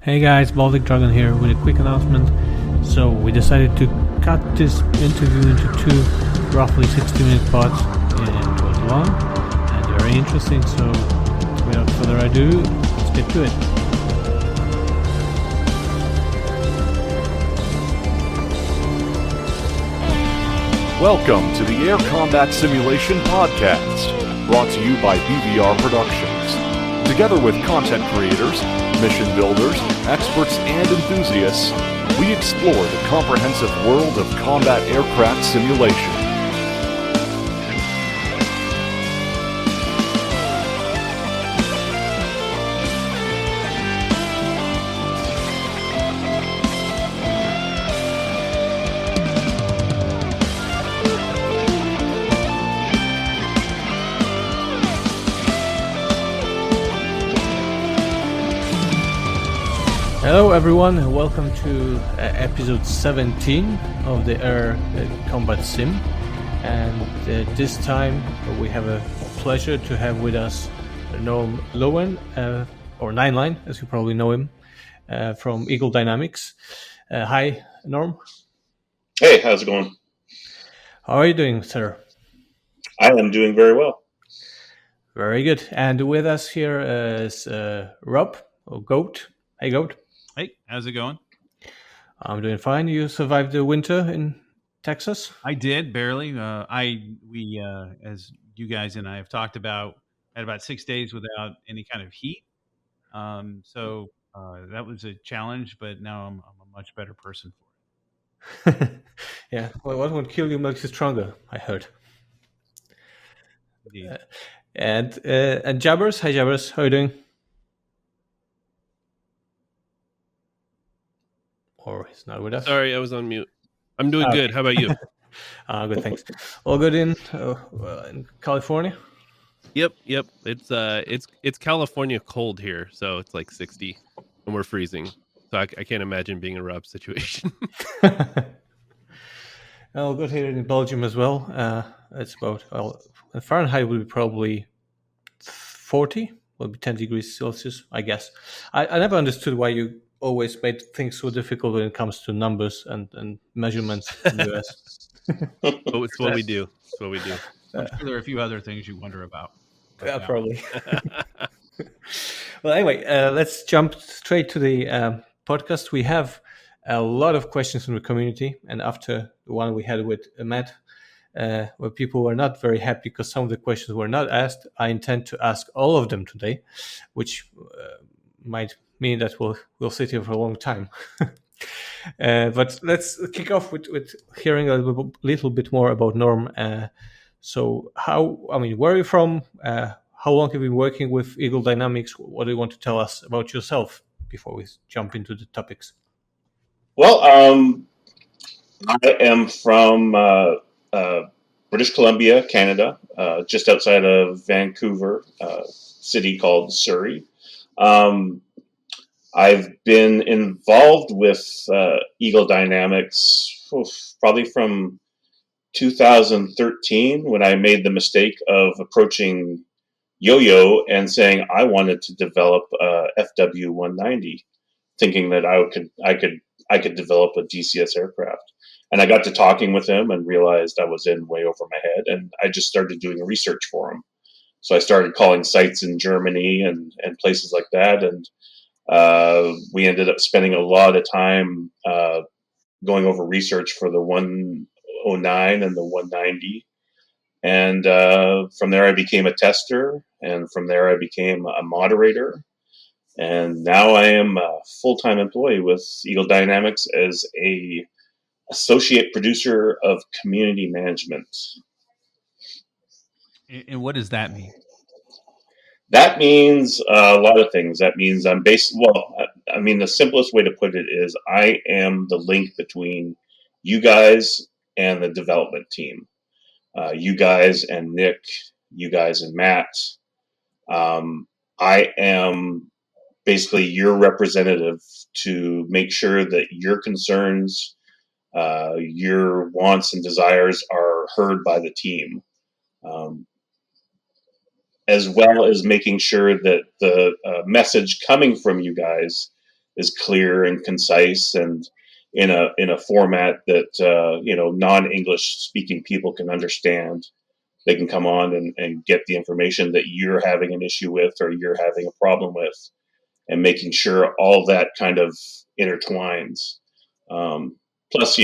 Hey guys, Baltic Dragon here with a quick announcement. So we decided to cut this interview into two roughly 60-minute parts. It was long and very interesting, so without further ado, let's get to it. Welcome to the Air Combat Simulation Podcast, brought to you by BVR Productions. Together with content creators, mission builders, experts, and enthusiasts, we explore the comprehensive world of combat aircraft simulation. Hello everyone, and welcome to episode 17 of the Air Combat Sim. And this time we have a pleasure to have with us Norm Lowen, or Nineline, as you probably know him, from Eagle Dynamics. Hi, Norm. Hey, how's it going? How are you doing, sir? I am doing very well. Very good. And with us here is Rob, or Goat. Hey, Goat. Hey, how's it going? I'm doing fine. You survived the winter in Texas? I did, barely. We as you guys and I have talked about, had about 6 days without any kind of heat. So that was a challenge, but now I'm a much better person for it. Yeah, well, what would kill you makes you stronger, I heard. Indeed. And Jabbers, hi Jabbers, how are you doing? Or he's not with us. Sorry, I was on mute. I'm doing good. How about you? Good, thanks. All good in California? Yep. It's California cold here, so it's like 60, and we're freezing. So I can't imagine being in Rob's situation. Well, good here in Belgium as well. It's about Fahrenheit will be probably 40, will be 10 degrees Celsius, I guess. I never understood why you always made things so difficult when it comes to numbers and measurements in the US. It's what we do. It's what we do. I'm sure there are a few other things you wonder about. Yeah, probably. Well, anyway, let's jump straight to the podcast. We have a lot of questions from the community, and after the one we had with Matt, where people were not very happy because some of the questions were not asked, I intend to ask all of them today, which might mean that we'll sit here for a long time. But let's kick off with hearing a little bit more about Norm. So where are you from? How long have you been working with Eagle Dynamics? What do you want to tell us about yourself before we jump into the topics? Well, I am from British Columbia, Canada, just outside of Vancouver, city called Surrey. I've been involved with Eagle Dynamics probably from 2013 when I made the mistake of approaching Yo-Yo and saying I wanted to develop a FW-190, thinking that I could develop a DCS aircraft. And I got to talking with him and realized I was in way over my head, and I just started doing research for him. So I started calling sites in Germany and places like that, and we ended up spending a lot of time going over research for the 109 and the 190. And from there, I became a tester. And from there, I became a moderator. And now I am a full-time employee with Eagle Dynamics as a associate producer of community management. And what does that mean? That means a lot of things. That means the simplest way to put it is I am the link between you guys and the development team. You guys and Nick, you guys and Matt. I am basically your representative to make sure that your concerns, your wants and desires are heard by the team. As well as making sure that the message coming from you guys is clear and concise and in a format that non-English speaking people can understand. They can come on and get the information that you're having an issue with or you're having a problem with, and making sure all that kind of intertwines. Plus,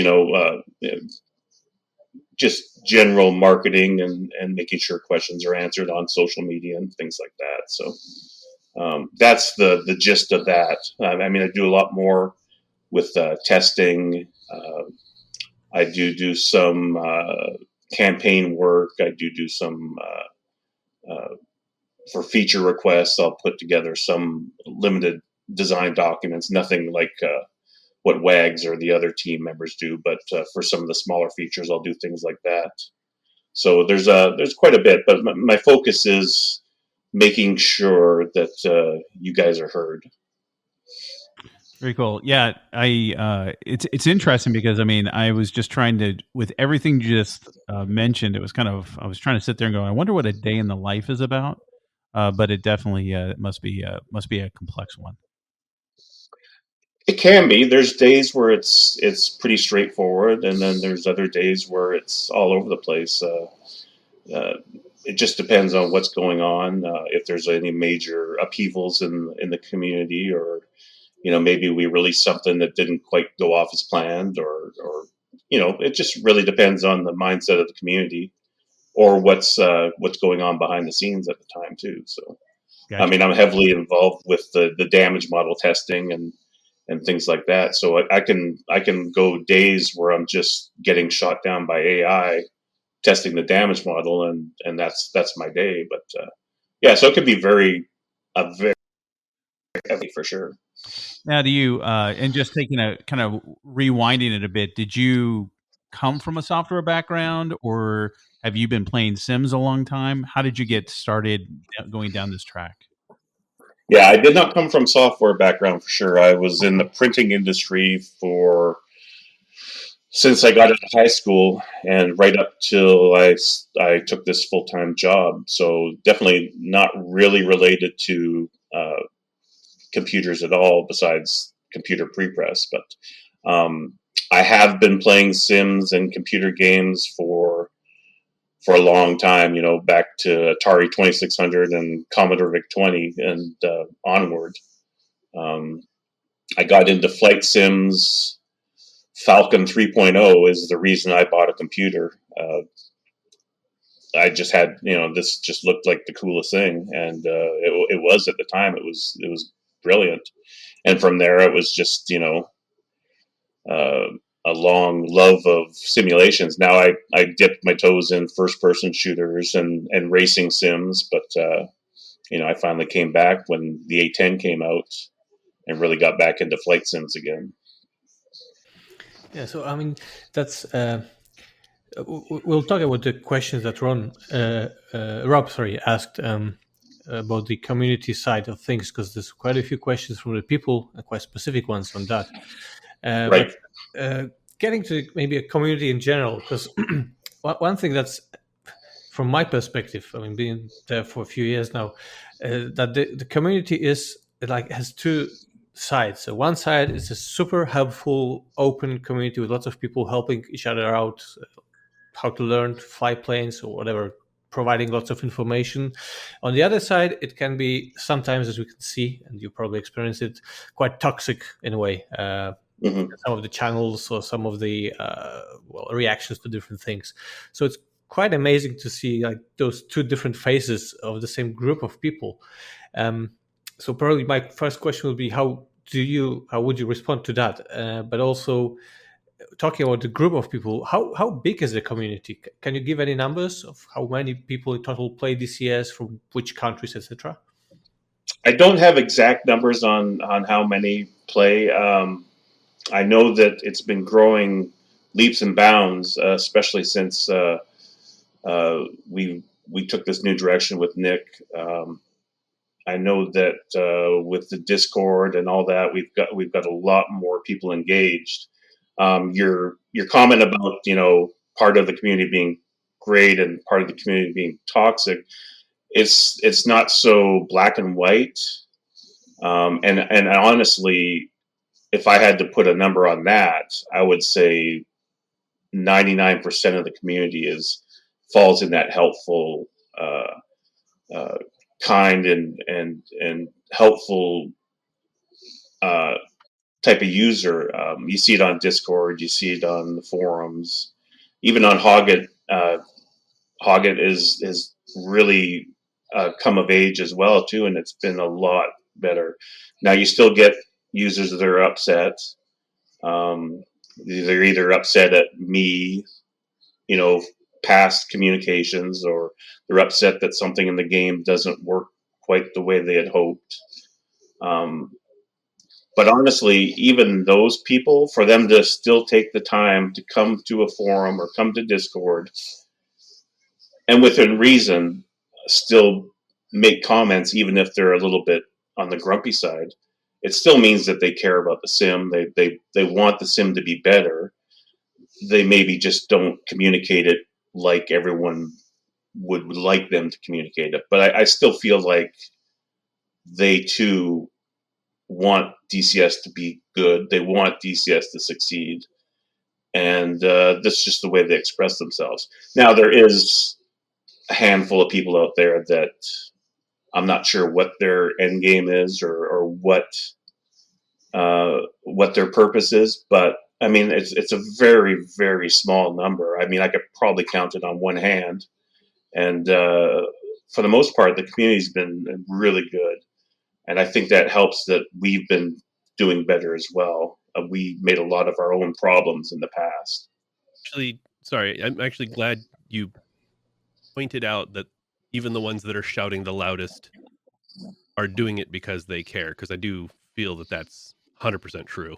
just general marketing and making sure questions are answered on social media and things like that. So that's the gist of that. I mean, I do a lot more with testing. I do some campaign work. I do some for feature requests. I'll put together some limited design documents. Nothing like what WAGs or the other team members do, but for some of the smaller features, I'll do things like that. So there's quite a bit, but my focus is making sure that you guys are heard. Very cool. Yeah, it's interesting because I mean I was just trying to, with everything you just mentioned, it was kind of, I was trying to sit there and go, I wonder what a day in the life is about. But it definitely must be a complex one. It can be. There's days where it's pretty straightforward, and then there's other days where it's all over the place. Uh, it just depends on what's going on. If there's any major upheavals in the community, or maybe we released something that didn't quite go off as planned, or it just really depends on the mindset of the community or what's going on behind the scenes at the time too. So, I Gotcha. mean, I'm heavily involved with the damage model testing and things like that. So I can go days where I'm just getting shot down by AI testing the damage model, and that's my day. But yeah, so it could be very heavy for sure. Now, do you and just taking a kind of rewinding it a bit, did you come from a software background, or have you been playing Sims a long time? How did you get started going down this track? Yeah, I did not come from software background for sure. I was in the printing industry for since I got out of high school and right up till I took this full time job. So definitely not really related to computers at all, besides computer prepress. But I have been playing Sims and computer games for a long time. Back to Atari 2600 and Commodore VIC 20 and onward. Um, I got into flight sims. Falcon 3.0 is the reason I bought a computer. I just had, this just looked like the coolest thing, and it was at the time. It was brilliant, and from there it was just uh, a long love of simulations. Now I dipped my toes in first person shooters and racing sims, but I finally came back when the A10 came out and really got back into flight sims again. Yeah, so I mean, that's we'll talk about the questions that Rob, sorry, asked about the community side of things, because there's quite a few questions from the people, quite specific ones on that. But Right. getting to maybe a community in general, because one thing that's, from my perspective, I mean, being there for a few years now, that the community is like has two sides. So one side is a super helpful, open community with lots of people helping each other out, how to learn to fly planes or whatever, providing lots of information. On the other side, it can be sometimes, as we can see, and you probably experience it, quite toxic in a way. Hmm. Some of the channels or some of the reactions to different things. So it's quite amazing to see like those two different faces of the same group of people. Um, so probably my first question would be, how would you respond to that? But also, talking about the group of people, how big is the community? Can you give any numbers of how many people in total play DCS, from which countries, etc.? I don't have exact numbers on how many play. I know that it's been growing leaps and bounds, especially since we took this new direction with Nick. I know that with the Discord and all that, we've got a lot more people engaged. Your comment about part of the community being great and part of the community being toxic, it's not so black and white. And honestly, if I had to put a number on that, I would say 99% of the community falls in that helpful, uh, uh, kind and helpful uh, type of user. You see it on Discord, you see it on the forums, even on Hoggit. Hoggit is really come of age as well too, and it's been a lot better. Now you still get users that are upset. Um, they're either upset at me, you know, past communications, or they're upset that something in the game doesn't work quite the way they had hoped. Um, but honestly, even those people, for them to still take the time to come to a forum or come to Discord and within reason still make comments, even if they're a little bit on the grumpy side, it still means that they care about the sim. They want the sim to be better. They maybe just don't communicate it like everyone would like them to communicate it. But I still feel like they too want DCS to be good. They want DCS to succeed, and that's just the way they express themselves. Now there is a handful of people out there that I'm not sure what their end game is, or what their purpose is, but I mean it's a very very small number. I mean I could probably count it on one hand, and for the most part the community's been really good, and I think that helps that we've been doing better as well. We made a lot of our own problems in the past. Actually, sorry, I'm actually glad you pointed out that even the ones that are shouting the loudest are doing it because they care, because I do feel that that's 100% true.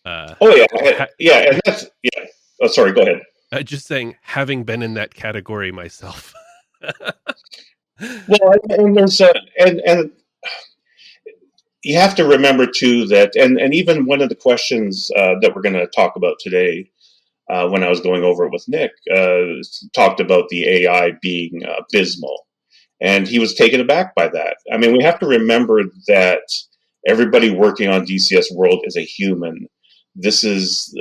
Oh yeah, Ha- yeah, and that's yeah. Oh, sorry. Go ahead. just saying, having been in that category myself. Well, and there's and you have to remember too that, and even one of the questions that we're going to talk about today, when I was going over it with Nick, talked about the AI being abysmal, and he was taken aback by that. I mean, we have to remember that everybody working on DCS World is a human. This is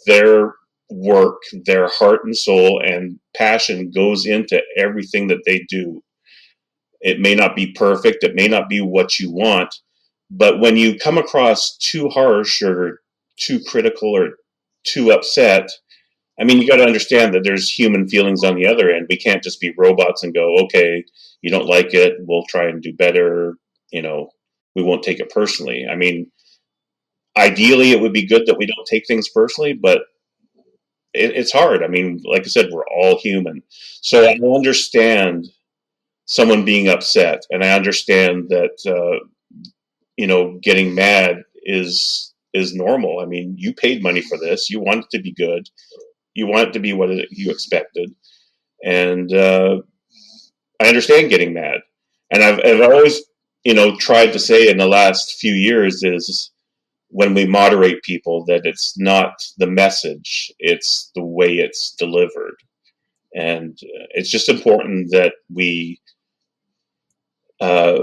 their work, their heart and soul and passion goes into everything that they do. It may not be perfect, it may not be what you want, but when you come across too harsh or too critical or too upset, I mean, you got to understand that there's human feelings on the other end. We can't just be robots and go, okay, you don't like it, we'll try and do better. You know, we won't take it personally. I mean, ideally, it would be good that we don't take things personally, but it's hard. I mean, like I said, we're all human. So I understand someone being upset, and I understand that getting mad is normal. I mean, you paid money for this, you want it to be good, you want it to be what you expected, and I understand getting mad. And I've always tried to say in the last few years is when we moderate people that it's not the message, it's the way it's delivered, and it's just important that uh,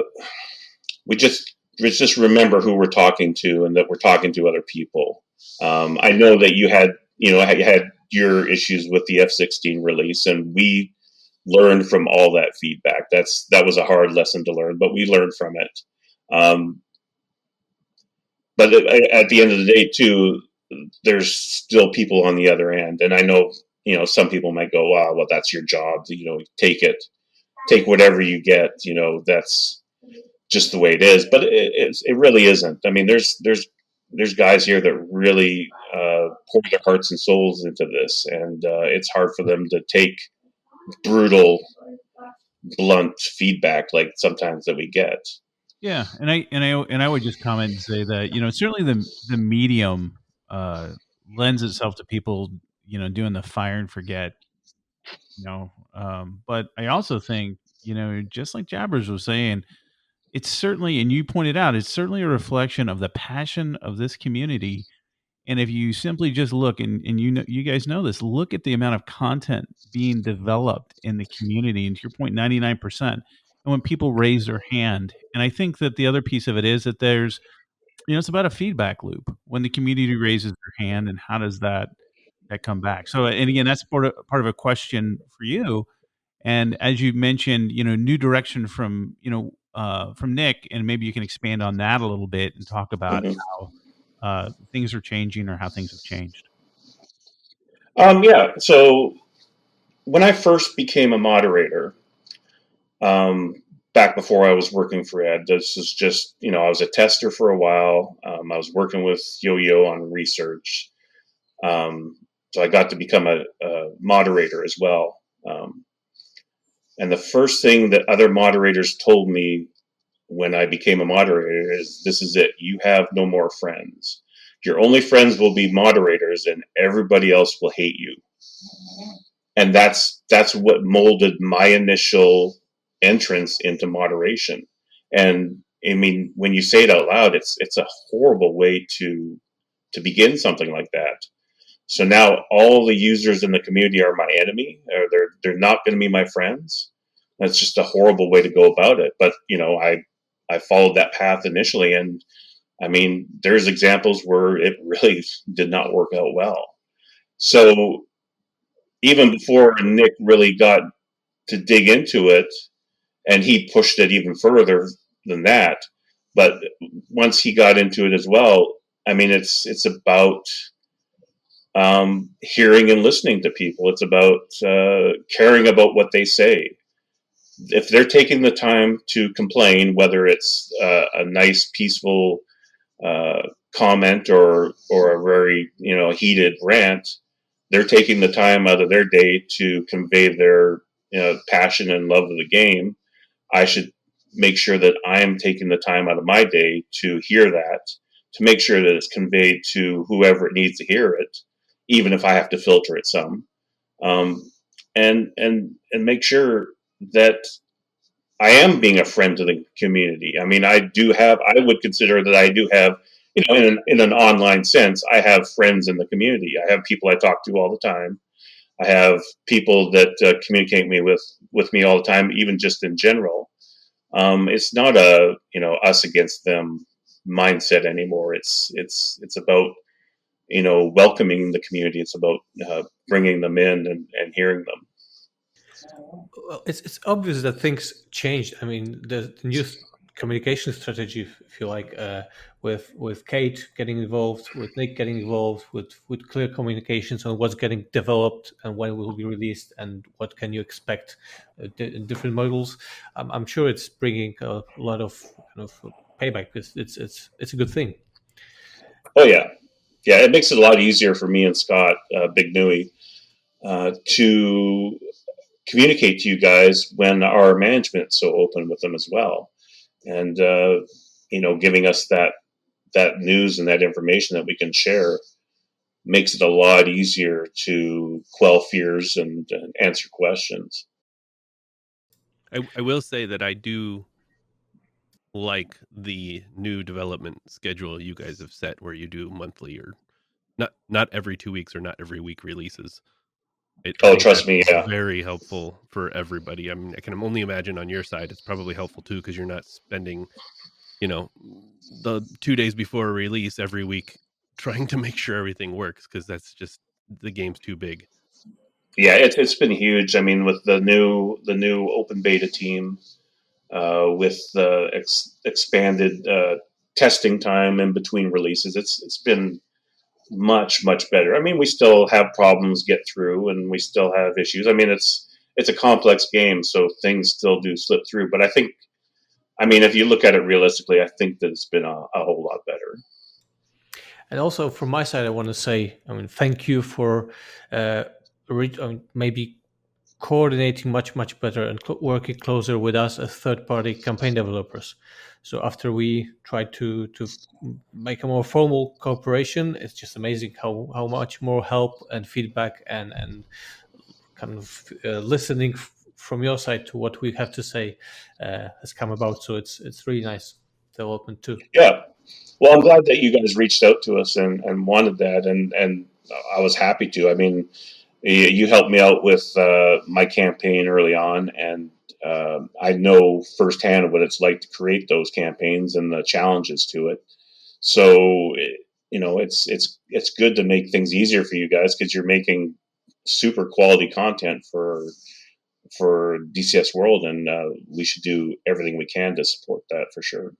we just remember who we're talking to and that we're talking to other people. I know that you had your issues with the F-16 release, and we learned from all that feedback. That was a hard lesson to learn, but we learned from it. Um, but at the end of the day, too, there's still people on the other end, and I know some people might go, "Wow, well, that's your job. Take it, take whatever you get. That's just the way it is." But it really isn't. I mean, there's guys here that really pour their hearts and souls into this, and it's hard for them to take brutal, blunt feedback like sometimes that we get. Yeah, and I would just comment and say that certainly the medium lends itself to people doing the fire and forget. But I also think just like Jabbers was saying, it's certainly, and you pointed out, it's certainly a reflection of the passion of this community. And if you simply just look, and you guys know this, look at the amount of content being developed in the community, and to your point, 99%. And when people raise their hand, and I think that the other piece of it is that there's it's about a feedback loop when the community raises their hand, and how does that come back? So, and again, that's part of a question for you. And as you mentioned, new direction from Nick, and maybe you can expand on that a little bit and talk about Mhm. how things are changing, or how things have changed. Yeah. So when I first became a moderator, um, back before I was working for Ed, this is just, I was a tester for a while. I was working with Yo-Yo on research. So I got to become a moderator as well. And the first thing that other moderators told me when I became a moderator is, this is it. You have no more friends. Your only friends will be moderators, and everybody else will hate you. And that's what molded my initial entrance into moderation. And I mean, when you say it out loud, it's a horrible way to begin something like that. So now all the users in the community are my enemy, or they're not going to be my friends. That's just a horrible way to go about it. But I followed that path initially, and I mean, there's examples where it really did not work out well. So even before Nick really got to dig into it, and he pushed it even further than that. But once he got into it as well, I mean, it's about hearing and listening to people. It's about caring about what they say. If they're taking the time to complain, whether it's a nice, peaceful uh, comment or a very heated rant, they're taking the time out of their day to convey their passion and love of the game. I should make sure that I am taking the time out of my day to hear that, to make sure that it's conveyed to whoever it needs to hear it, even if I have to filter it some, um, and make sure that I am being a friend to the community. I mean, I would consider that I do have, in an online sense, I have friends in the community. I have people I talk to all the time. I have people that communicate with me all the time, even just in general. It's not a us against them mindset anymore. It's about welcoming the community. It's about bringing them in and hearing them. Well, it's obvious that things changed. I mean, the new communication strategy, if you like, with Kate getting involved, with Nick getting involved, with clear communications on what's getting developed and when it will be released and what can you expect in different models. I'm sure it's bringing a lot of kind of payback. It's a good thing. Oh yeah. It makes it a lot easier for me and Scott, Big Nui, to communicate to you guys when our management's so open with them as well, and giving us that news and that information that we can share makes it a lot easier to quell fears and answer questions. I will say that I do like the new development schedule you guys have set, where you do monthly, or not every 2 weeks or not every week releases. I Oh, think trust that's me, yeah. very helpful for everybody. I mean, I can only imagine on your side it's probably helpful too, because you're not spending, you know, the 2 days before a release every week trying to make sure everything works, because that's just, the game's too big. Yeah, it's been huge. I mean, with the new open beta team, with the expanded testing time in between releases, it's been much better. I mean, we still have problems get through, and we still have issues. I mean, it's a complex game, so things still do slip through. But I mean, if you look at it realistically, I think that it's been a whole lot better. And also from my side, I want to say, I mean, thank you for maybe coordinating much better and working closer with us as third-party campaign developers. So after we tried to make a more formal cooperation, it's just amazing how much more help and feedback and kind of listening from your side to what we have to say has come about. So it's really nice development too. Yeah. Well, I'm glad that you guys reached out to us and wanted that, and I was happy to. I mean, you helped me out with my campaign early on, and I know firsthand what it's like to create those campaigns and the challenges to it. So it's good to make things easier for you guys because you're making super quality content for DCS World, and we should do everything we can to support that for sure.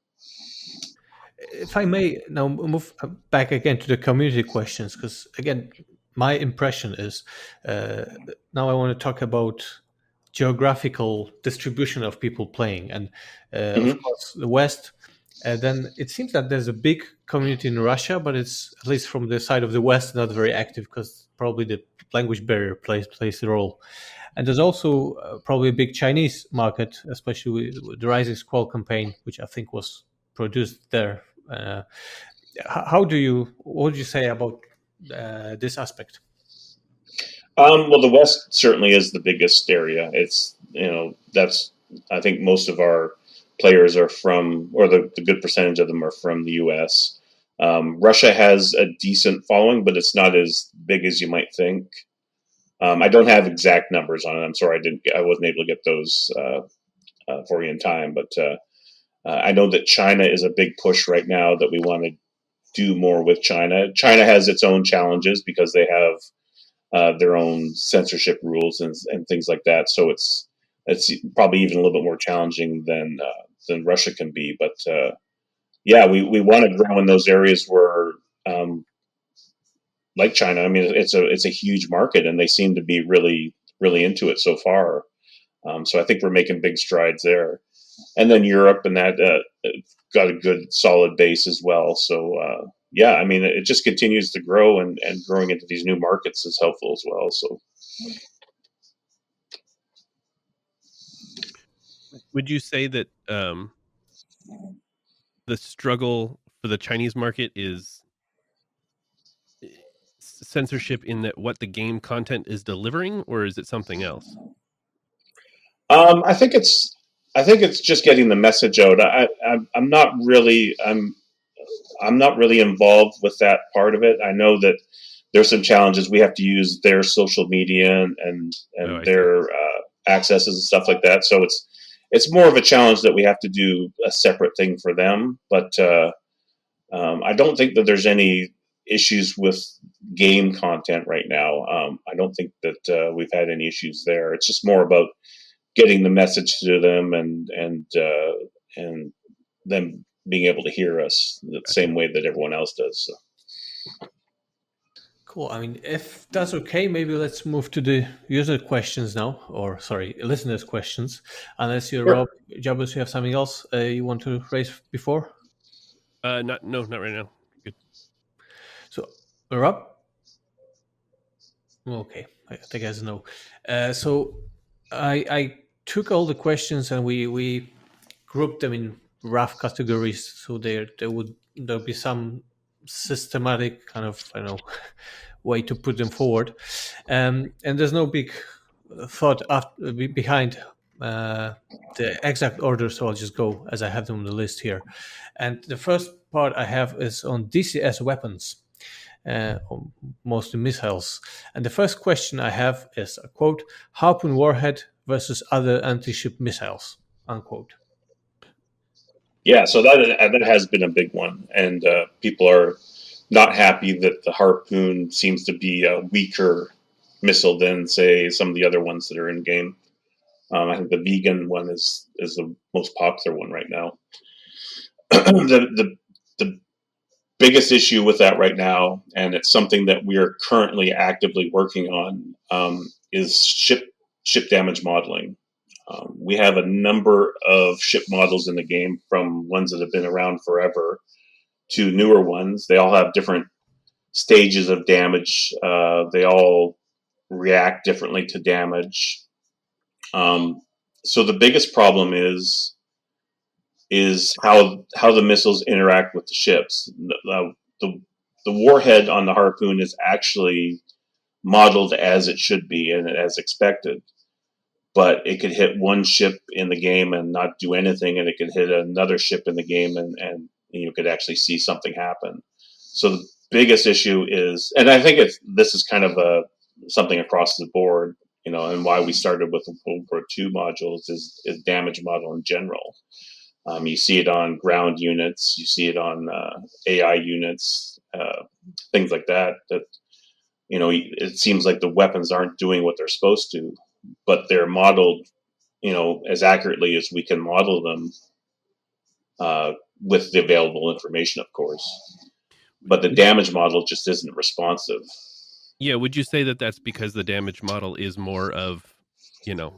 If I may now move back again to the community questions, because again, my impression is uh, now I want to talk about geographical distribution of people playing, and of Hmm. course the West. Then it seems that there's a big community in Russia, but it's at least from the side of the West not very active because probably the language barrier plays a role. And there's also probably a big Chinese market, especially with the Rising Squall campaign, which I think was produced there. Uh, what would you say about this aspect? Well, the West certainly is the biggest area. It's that's I think most of our players are from, or the good percentage of them are from the U.S. Russia has a decent following, but it's not as big as you might think. I don't have exact numbers on it. I'm sorry, I wasn't able to get those for you in time. But I know that China is a big push right now that we want to do more with China. China has its own challenges because they have their own censorship rules and things like that. So it's probably even a little bit more challenging than Russia can be. But yeah, we want to grow in those areas where, like China. I mean, it's a huge market, and they seem to be really into it so far. So I think we're making big strides there. And then Europe and that got a good solid base as well. So yeah, I mean, it just continues to grow, and growing into these new markets is helpful as well. So Would you say that the struggle for the Chinese market is censorship in that what the game content is delivering, or is it something else? um, I think it's I think it's just getting the message out. I'm not really I'm not really involved with that part of it. I know that there's some challenges. We have to use their social media Oh, and I see. their accesses and stuff like that. So it's more of a challenge that we have to do a separate thing for them. But I don't think that there's any issues with game content right now. I don't think that we've had any issues there. It's just more about getting the message to them and them being able to hear us the Gotcha. same way that everyone else does. So. Cool. I mean, if that's okay, maybe let's move to the user questions now, or sorry, listeners' questions. Unless you, Sure. Rob, Jabus, you have something else you want to raise before. Not right now. Good. So, Rob. Okay, I think as no. So, I took all the questions and we grouped them in rough categories, so there'll be some systematic kind of way to put them forward, and there's no big thought behind the exact order, so I'll just go as I have them on the list here. And the first part I have is on DCS weapons, or mostly missiles. And the first question I have is a quote: "Harpoon warhead versus other anti-ship missiles." Unquote. Yeah, so that has been a big one, and people are not happy that the Harpoon seems to be a weaker missile than, say, some of the other ones that are in game. I think the vegan one is the most popular one right now. The biggest issue with that right now, and it's something that we are currently actively working on, is ship damage modeling. We have a number of ship models in the game, from ones that have been around forever to newer ones. They all have different stages of damage. They all react differently to damage. Um, so the biggest problem is how the missiles interact with the ships. The warhead on the Harpoon is actually modeled as it should be and as expected, but it could hit one ship in the game and not do anything, and it could hit another ship in the game and you could actually see something happen. So the biggest issue is, and I think this is kind of something across the board, and why we started with the World War II modules is damage model in general. You see it on ground units, you see it on AI units, things like that. That it seems like the weapons aren't doing what they're supposed to, but they're modeled, as accurately as we can model them uh, with the available information, of course. But the damage model just isn't responsive. Yeah, would you say that that's because the damage model is more of,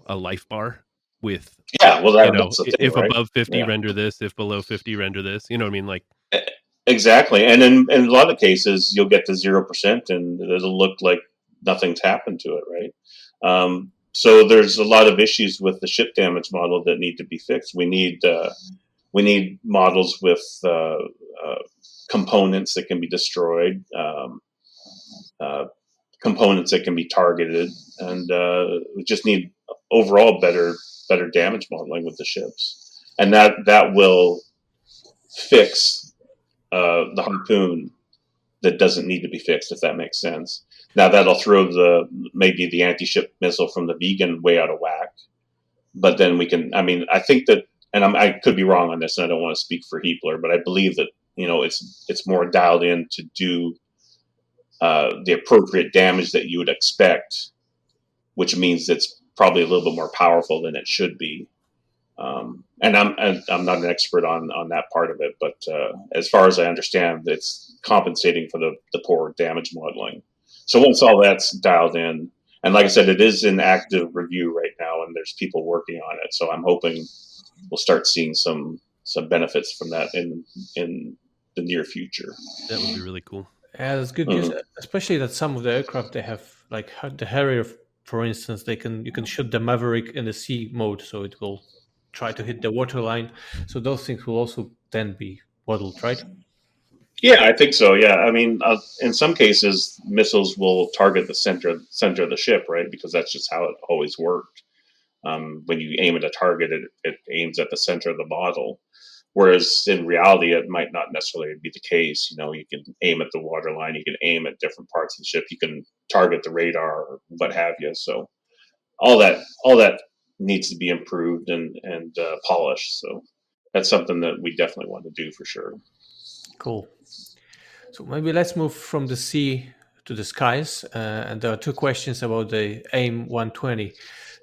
a life bar with, Yeah, well, that's the thing, if right? above 50 Yeah. render this, if below 50 render this, you know what I mean? Like, Exactly, and in a lot of cases, you'll get to 0%, and it'll look like nothing's happened to it, right? So there's a lot of issues with the ship damage model that need to be fixed. We need models with components that can be destroyed, uh, components that can be targeted, and we just need overall better damage modeling with the ships, and that will fix the harpoon that doesn't need to be fixed, if that makes sense. Now that'll throw maybe the anti-ship missile from the vegan way out of whack, but then we can. I mean, I think that, and I could be wrong on this, and I don't want to speak for Heapler, but I believe that it's more dialed in to do the appropriate damage that you would expect, which means it's probably a little bit more powerful than it should be. And I'm not an expert on that part of it, but as far as I understand, it's compensating for the poor damage modeling. So once all that's dialed in, and like I said, it is in active review right now, and there's people working on it. So I'm hoping we'll start seeing some benefits from that in the near future. that would be really cool. Yeah, that's good news. Mhm. Especially that some of the aircraft they have, like the Harrier, for instance, you can shoot the Maverick in the sea mode, so it will try to hit the waterline. So those things will also then be modeled, right? Yeah, I think so. Yeah, I mean, in some cases, missiles will target the center of the ship, right? Because that's just how it always worked. When you aim at a target, it aims at the center of the model. Whereas in reality, it might not necessarily be the case. You can aim at the waterline, you can aim at different parts of the ship, you can target the radar or what have you. So all that needs to be improved and polished. So that's something that we definitely want to do for sure. Cool. So maybe let's move from the sea to the skies. And there are two questions about the AIM 120.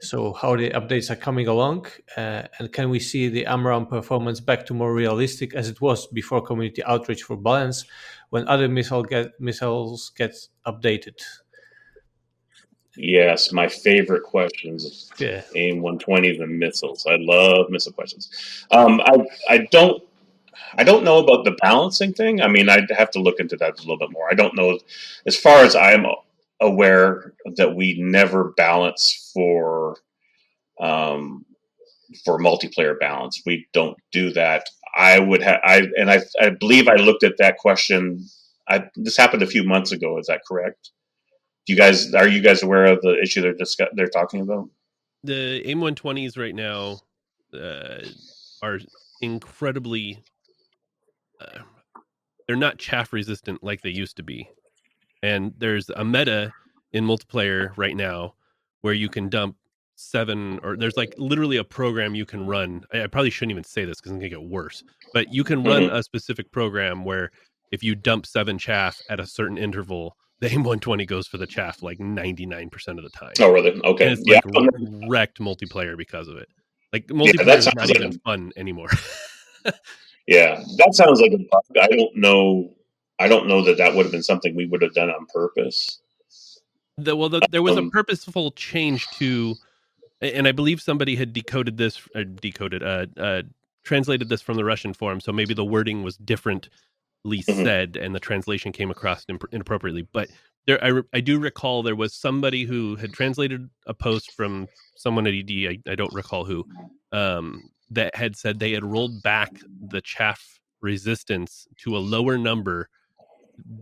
So how the updates are coming along, and can we see the AMRAAM performance back to more realistic as it was before community outreach for balance when other missiles get updated? Yes, my favorite questions. Yeah. AIM 120s and missiles. I love missile questions. I don't know about the balancing thing. I mean, I'd have to look into that a little bit more. I don't know. As far as I'm aware, that we never balance um, for multiplayer balance. We don't do that. I would have. I believe I looked at that question. This happened a few months ago. Is that correct? Are you guys aware of the issue they're talking about? The AIM 120s right now are incredibly, uh, they're not chaff resistant like they used to be. And there's a meta in multiplayer right now where you can dump 7, or there's like literally a program you can run. I probably shouldn't even say this because it's going to get worse, but you can run Mm-hmm. a specific program where if you dump 7 chaff at a certain interval, the AIM 120 goes for the chaff like 99% of the time. Oh, really? And Okay. it's Yeah. like wrecked multiplayer because of it. Like Yeah. multiplayer That is not sounds like even fun anymore. yeah. That sounds like a bug. I don't know. I don't know that would have been something we would have done on purpose. There was a Um, purposeful change to, and I believe somebody had translated this from the Russian form, so maybe the wording was differently mhm. said, and the translation came across inappropriately. But I do recall there was somebody who had translated a post from someone at ED, I don't recall who, that had said they had rolled back the chaff resistance to a lower number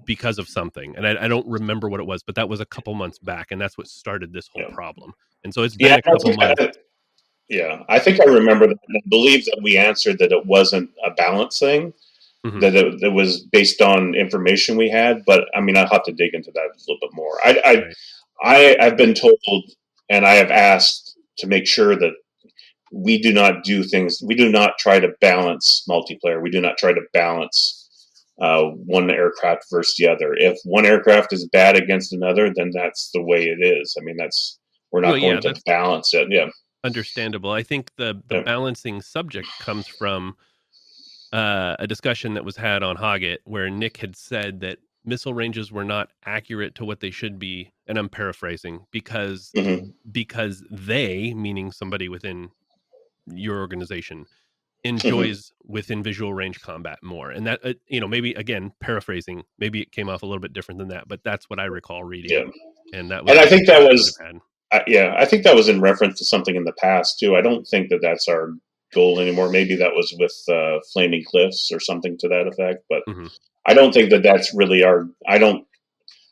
because of something, and I don't remember what it was, but that was a couple months back, and that's what started this whole Yeah. problem. And so it's been Yeah. a couple months. Yeah. I think I remember that. I believe that we answered that it wasn't a balance thing. Mhm. That it was based on information we had, but I mean, I'll have to dig into that a little bit more. Right. I've been told, and I have asked to make sure that we do not do things. We do not try to balance multiplayer. We do not try to balance one aircraft versus the other. If one aircraft is bad against another, then that's the way it is. I mean, we're Well, not yeah, going to that's balance it. Yeah, understandable. I think the yeah, balancing subject comes from a discussion that was had on Hoggett where Nick had said that missile ranges were not accurate to what they should be, and I'm paraphrasing, hmm because they, meaning somebody within your organization, hmm enjoys within visual range combat more. And that, maybe again paraphrasing, maybe it came off a little bit different than that, but that's what I recall reading, yeah. and that was And the I think that discussion that was, I've had. yeah, I think that was in reference to something in the past too. I don't think that that's our goal anymore. Maybe that was with Flaming Cliffs or something to that effect. But Hmm. I don't think that that's really our. I don't.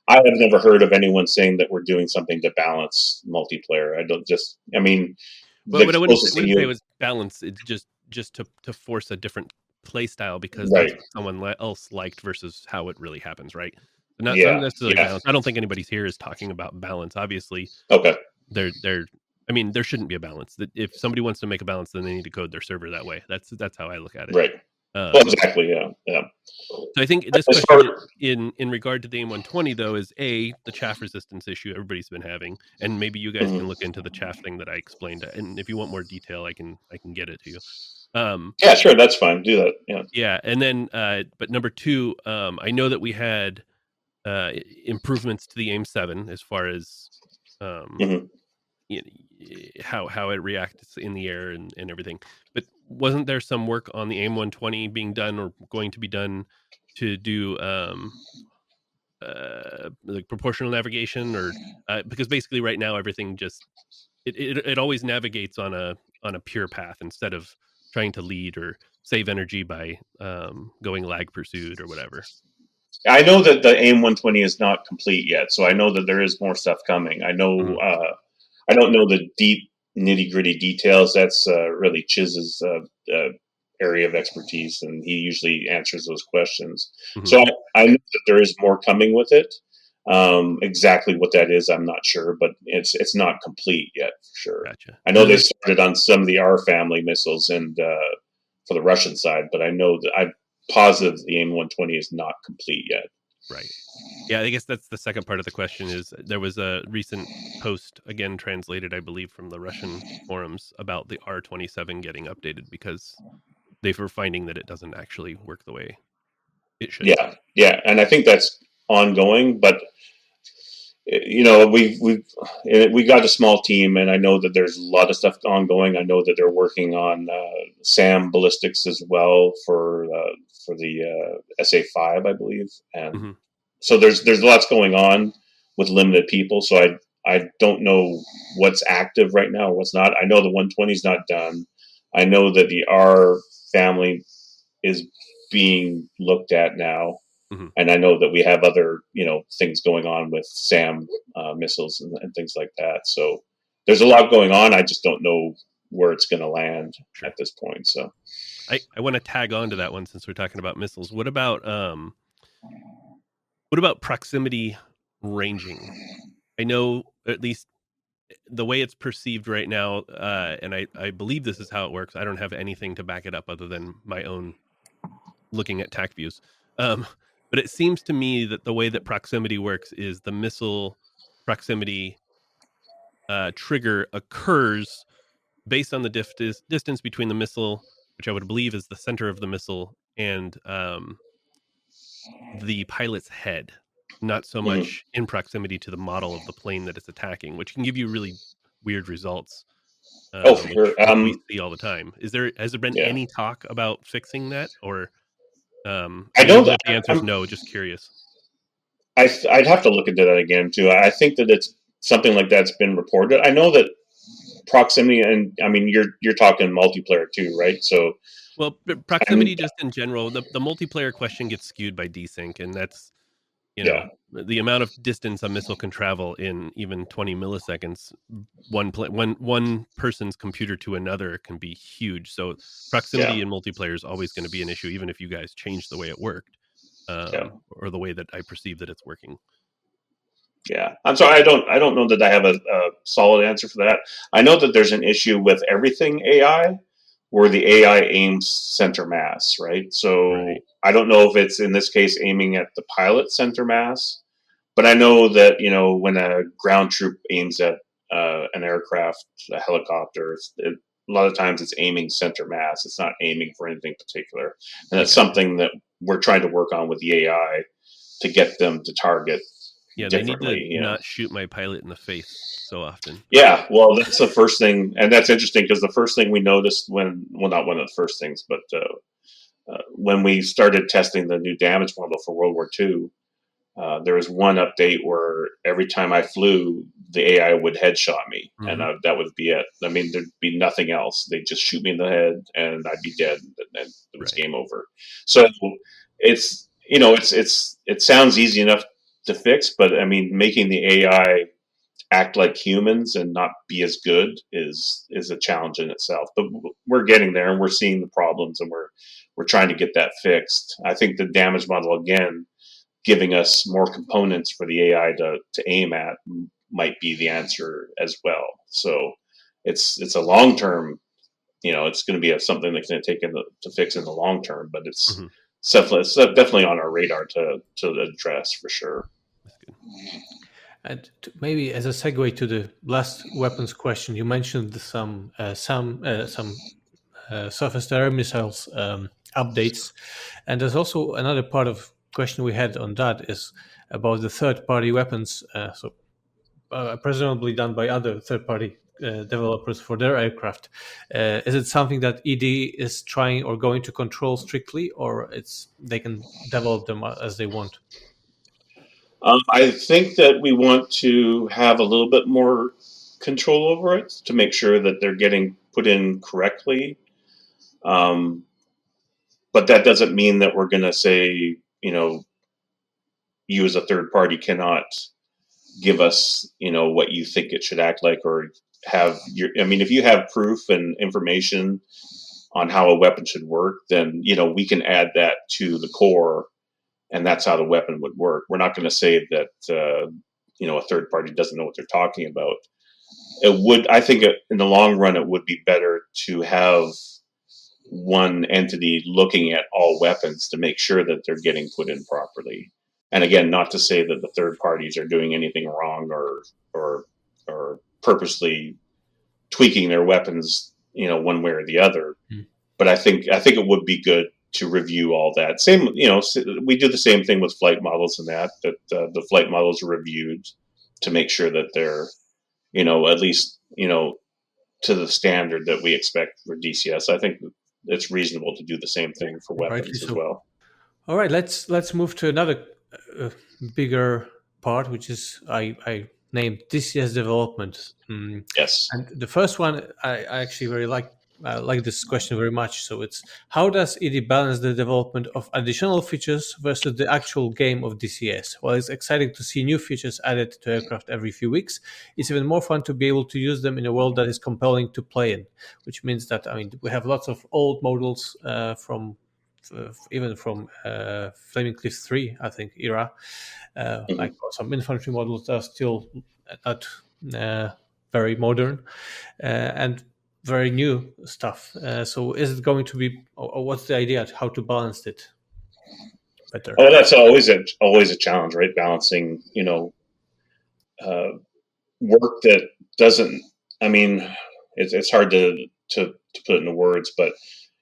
I have never heard of anyone saying that we're doing something to balance multiplayer. I don't just. I mean, Well, the but I wouldn't say, closest thing wouldn't say it you. was balance. It's just to force a different play style because that's Right. what someone else liked versus how it really happens, right? Not Yeah. necessarily Yeah. balance. I don't think anybody's here is talking about balance. Obviously, Okay. they're. I mean, there shouldn't be a balance. That if somebody wants to make a balance, then they need to code their server that way. That's how I look at it. Right. Well, Um, exactly. Yeah. Yeah. so I think this As far. question in regard to the AIM-120 though is the chaff resistance issue everybody's been having, and maybe you guys can Mhm. look into the chaff thing that I explained. And if you want more detail, I can get it to you. Um, Yeah. Sure. That's fine. Do that. Yeah. yeah, and then but number two, I know that we had improvements to the AIM-7 as far as um, hmm y- how it reacts in the air and everything. But wasn't there some work on the AIM-120 being done or going to be done to do like proportional navigation or because basically right now everything just it always navigates on a pure path instead of trying to lead or save energy by going lag pursuit or whatever. I know that the AIM 120 is not complete yet, so I know that there is more stuff coming. I know. Hmm. I don't know the deep nitty gritty details. That's really Chiz's area of expertise, and he usually answers those questions. Hmm. So I know that there is more coming with it. Exactly what that is, I'm not sure, but it's not complete yet for sure. Gotcha. I And know then they there's started on some of the R family missiles and for the Russian side, but I know that I'm positive the AIM 120 is not complete yet. right. Yeah, I guess that's the second part of the question is there was a recent post, again translated, I believe, from the Russian forums about the R-27 getting updated because they were finding that it doesn't actually work the way it should. Yeah, yeah, and I think that's ongoing. But we got a small team, and I know that there's a lot of stuff ongoing. I know that they're working on SAM ballistics as well for the SA5, I believe, and Hmm. so there's lots going on with limited people. So I don't know what's active right now, what's not. I know the 120 is not done. I know that the R family is being looked at now, Hmm. and I know that we have other things going on with SAM missiles and things like that. So there's a lot going on. I just don't know where it's going to land at Sure. this point. So I want to tag on to that one since we're talking about missiles. What about proximity ranging? I know at least the way it's perceived right now, and I believe this is how it works. I don't have anything to back it up other than my own looking at TAC views. Um, but it seems to me that the way that proximity works is the missile proximity trigger occurs based on the distance between the missile, which I would believe is the center of the missile, and the pilot's head, not so mhm. much in proximity to the model of the plane that it's attacking, which can give you really weird results, Oh, for which sure. we see all the time. Has there been Yeah, any talk about fixing that, or I and don't. even if the answer is I'm no, just curious. I'd have to look into that again too. I think that it's something like that's been reported. I know that proximity, and I mean you're talking multiplayer too, right? So Well, and proximity just in general, the multiplayer question gets skewed by desync, and that's yeah, the amount of distance a missile can travel in even 20 milliseconds. One person's computer to another can be huge. So yeah, proximity in multiplayer is always going to be an issue, even if you guys change the way it worked, yeah. or the way that I perceive that it's working. Yeah, I'm sorry. I don't know that I have a solid answer for that. I know that there's an issue with everything AI, where the AI aims center mass, right? So Right. I don't know if it's in this case aiming at the pilot center mass, but I know that when a ground troop aims at an aircraft, a helicopter, a lot of times it's aiming center mass. It's not aiming for anything particular, and I that's gotcha. something that we're trying to work on with the AI to get them to target Yeah, they need to differently. not shoot my pilot in the face so often. Yeah, well, that's the first thing, and that's interesting because the first thing we noticed well, not one of the first things, but when we started testing the new damage model for World War II, there was one update where every time I flew, the AI would headshot me, and Hmm. that would be it. I mean, there'd be nothing else. They'd just shoot me in the head, and I'd be dead, and then it was Right. game over. So it sounds easy enough to fix, but I mean, making the AI act like humans and not be as good is a challenge in itself. But we're getting there, and we're seeing the problems, and we're trying to get that fixed. I think the damage model, again, giving us more components for the AI to aim at, might be the answer as well. So it's a long term. It's going to be something that's going to take to fix in the long term, but Hmm. it's definitely on our radar to address for sure. That's good. And maybe as a segue to the last weapons question, you mentioned some surface to air missiles updates, and there's also another part of question we had on that is about the third party weapons. Presumably done by other third party developers for their aircraft. Is it something that ED is trying or going to control strictly, or they can develop them as they want? I think that we want to have a little bit more control over it to make sure that they're getting put in correctly. Um, but that doesn't mean that we're going to say, you as a third party cannot give us, what you think it should act like, or I mean, if you have proof and information on how a weapon should work, then, we can add that to the core, and that's how the weapon would work. We're not going to say that, a third party doesn't know what they're talking about. I think in the long run, it would be better to have one entity looking at all weapons to make sure that they're getting put in properly. And again, not to say that the third parties are doing anything wrong or or purposely tweaking their weapons, one way or the other. Hmm. But I think it would be good to review all that. Same, we do the same thing with flight models and that the flight models are reviewed to make sure that they're, at least, to the standard that we expect for DCS. I think it's reasonable to do the same thing for Rightly weapons as so. well. All right, let's move to another uh, bigger part, which is I named DCS development. Yes. And the first one I actually very like. I like this question very much. So it's how does ED balance the development of additional features versus the actual game of DCS? While it's exciting to see new features added to aircraft every few weeks, it's even more fun to be able to use them in a world that is compelling to play in. Which means that we have lots of old models from even from Flaming Cliff 3, I think, era, Mhm. like some infantry models that are still not very modern and very new stuff. So is it going to be, or what's the idea, how to balance it better? Oh, that's always a challenge, right? Balancing, uh, work that doesn't. I mean, it's hard to put into words, but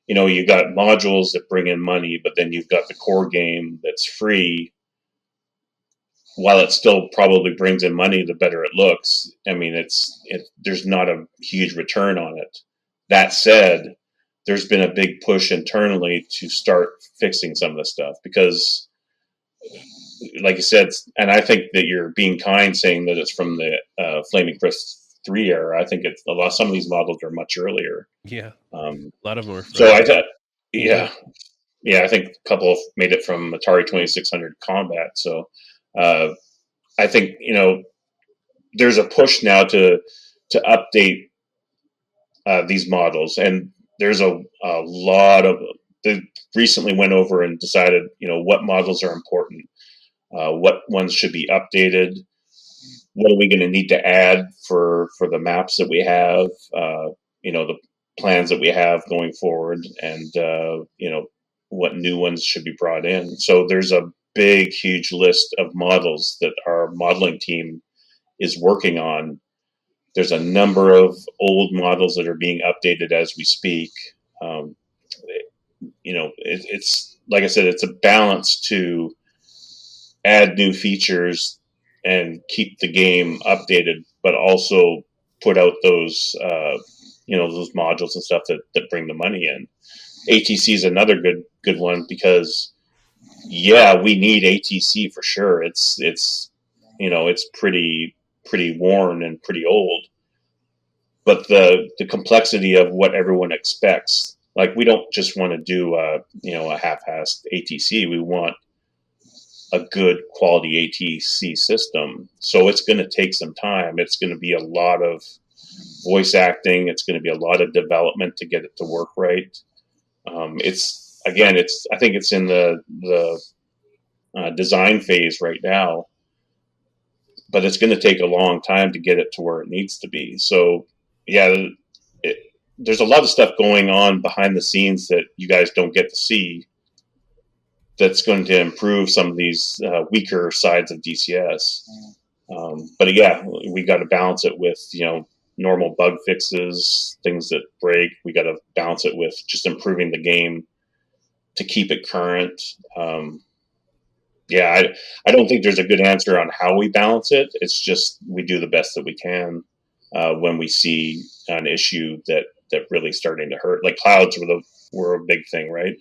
you got modules that bring in money, but then you've got the core game that's free. While it still probably brings in money, the better it looks. I mean, there's not a huge return on it. That said, there's been a big push internally to start fixing some of the stuff because, like you said, and I think that you're being kind saying that it's from the Flaming Chris 3 era. I think it's a lot. Some of these models are much earlier. Yeah, Um, a lot of them are so from I thought, older. yeah, yeah, I think a couple made it from Atari 2600 Combat. So uh, I think there's a push now to update these models, and there's a lot of they recently went over and decided what models are important, what ones should be updated. what are we going to need to add for the maps that we have, the plans that we have going forward, and what new ones should be brought in. So there's a big, huge list of models that our modeling team is working on. There's a number of old models that are being updated as we speak. Um, it's like I said, it's a balance to add new features and keep the game updated, but also put out those those modules and stuff that bring the money in. ATC is another good one because we need ATC for sure. It's pretty worn and pretty old, but the complexity of what everyone expects. Like, we don't just want to do a half-assed ATC. We want a good quality ATC system. So it's going to take some time. It's going to be a lot of voice acting. It's going to be a lot of development to get it to work right. I think it's in the design phase right now, but it's going to take a long time to get it to where it needs to be. So there's a lot of stuff going on behind the scenes that you guys don't get to see, that's going to improve some of these weaker sides of DCS. But we got to balance it with normal bug fixes, things that break. We got to balance it with just improving the game to keep it current. I don't think there's a good answer on how we balance it. It's just we do the best that we can when we see an issue that really starting to hurt. Like clouds were a big thing, right?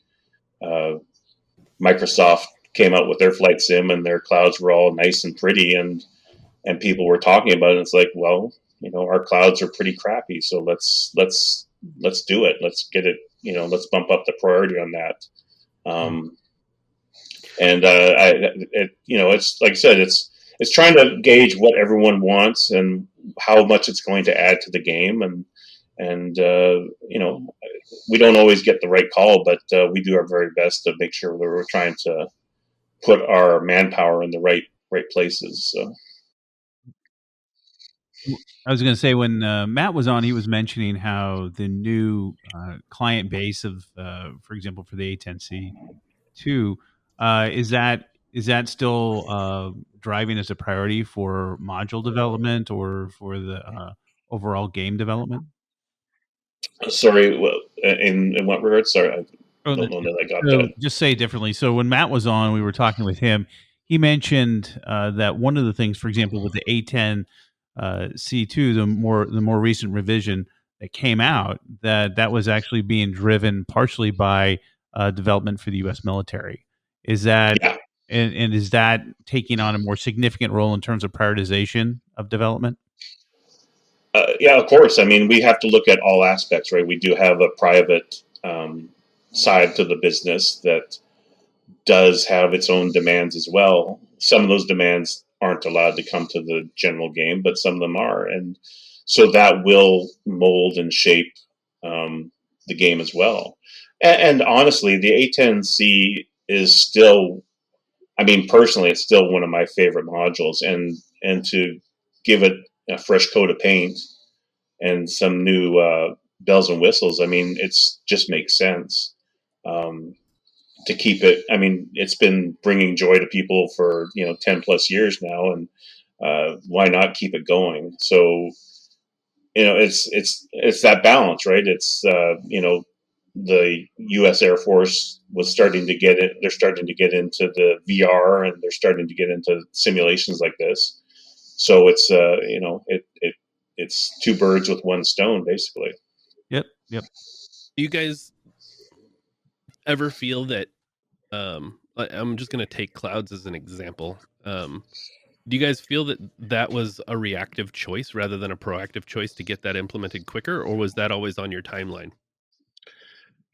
Microsoft came out with their flight sim, and their clouds were all nice and pretty, and people were talking about it. It's like, well, our clouds are pretty crappy, so let's do it. Let's get it. Let's bump up the priority on that. It's like I said, it's trying to gauge what everyone wants and how much it's going to add to the game, and we don't always get the right call, but we do our very best to make sure that we're trying to put our manpower in the right places. So. I was going to say, when Matt was on, he was mentioning how the new client base of, for example, for the A10C2, is that still driving as a priority for module development or for the overall game development? Sorry, in what regard? Sorry, I Oh, don't know that I got so that. just say it differently. So when Matt was on, we were talking with him. He mentioned that one of the things, for example, with the A10 C2, the more recent revision that came out, that was actually being driven partially by development for the U.S. military. Is that Yeah. and is that taking on a more significant role in terms of prioritization of development? Of course. I mean, we have to look at all aspects, right? We do have a private side to the business that does have its own demands as well. Some of those demands aren't allowed to come to the general game, but some of them are, and so that will mold and shape the game as well. And honestly, the A10C is still, I mean, personally, it's still one of my favorite modules, and to give it a fresh coat of paint and some new bells and whistles, I mean, it's just makes sense. To keep it. I mean, it's been bringing joy to people for 10 plus years now, and why not keep it going? So it's that balance, right? It's the U.S. Air Force was starting to get it. They're starting to get into the VR, and they're starting to get into simulations like this. So it's it's two birds with one stone, basically. Yep. Do you guys ever feel that? I'm just going to take clouds as an example. Do you guys feel that was a reactive choice rather than a proactive choice to get that implemented quicker, or was that always on your timeline?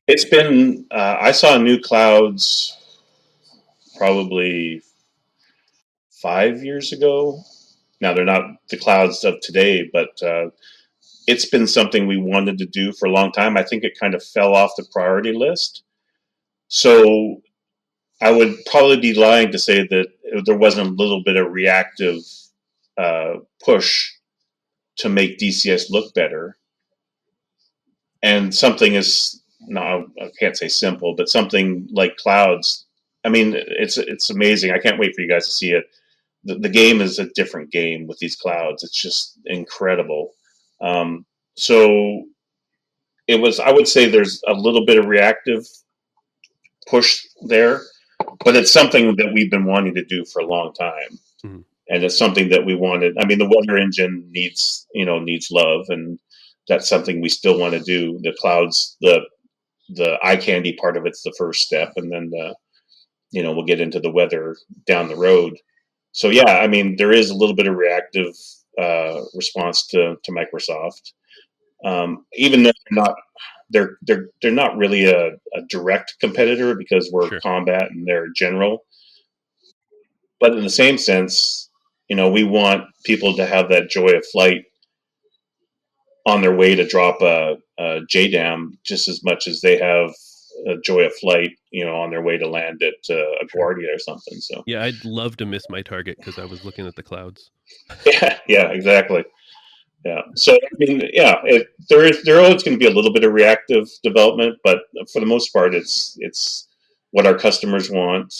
It's been. I saw new clouds probably 5 years ago. Now, they're not the clouds of today, but it's been something we wanted to do for a long time. I think it kind of fell off the priority list. So I would probably be lying to say that there wasn't a little bit of reactive push to make DCS look better. And something is, no, I can't say simple, but something like clouds. I mean, it's amazing. I can't wait for you guys to see it. The game is a different game with these clouds. It's just incredible. So it was. I would say there's a little bit of reactive push there, but it's something that we've been wanting to do for a long time. Mhm. And it's something that we wanted. I mean, the weather engine needs love, and that's something we still want to do. The clouds, the eye candy part of it's the first step, and then we'll get into the weather down the road. So yeah, I mean, there is a little bit of reactive response to Microsoft, even though they're not really a direct competitor because we're Sure. combat and they're general. But in the same sense, we want people to have that joy of flight on their way to drop a JDAM just as much as they have a joy of flight, on their way to land at a Sure. Guardia or something. So Yeah, I'd love to miss my target because I was looking at the clouds. yeah, exactly. Yeah. So I mean, yeah, there always going to be a little bit of reactive development, but for the most part, it's what our customers want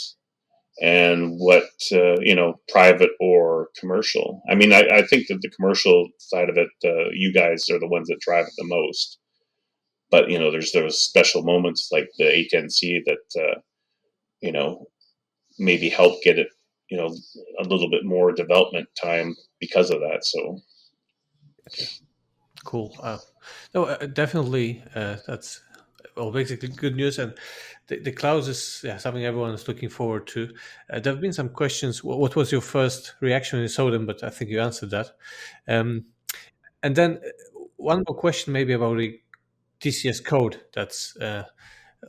and what private or commercial. I mean, I think that the commercial side of it, you guys are the ones that drive it the most. But there's those special moments like the A10C that you know maybe help get it a little bit more development time because of that. So Gotcha. Cool. No, definitely. That's well, basically good news, and the clouds is something everyone is looking forward to. There have been some questions. What was your first reaction when you saw them? But I think you answered that. Um, and then one more question, maybe about the TCS code. That's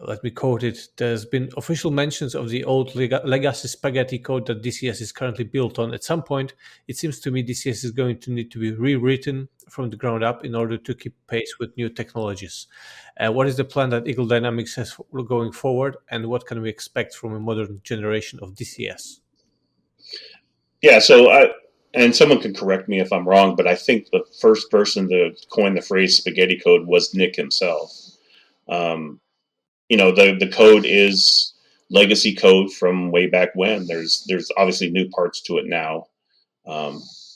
let me quote it. There's been official mentions of the old legacy spaghetti code that DCS is currently built on. At some point, it seems to me DCS is going to need to be rewritten from the ground up in order to keep pace with new technologies. What is the plan that Eagle Dynamics has going forward, and what can we expect from a modern generation of DCS? yeah, and someone can correct me if I'm wrong, but I think the first person to coin the phrase spaghetti code was Nick himself. Um, the code is legacy code from way back when. There's obviously new parts to it now,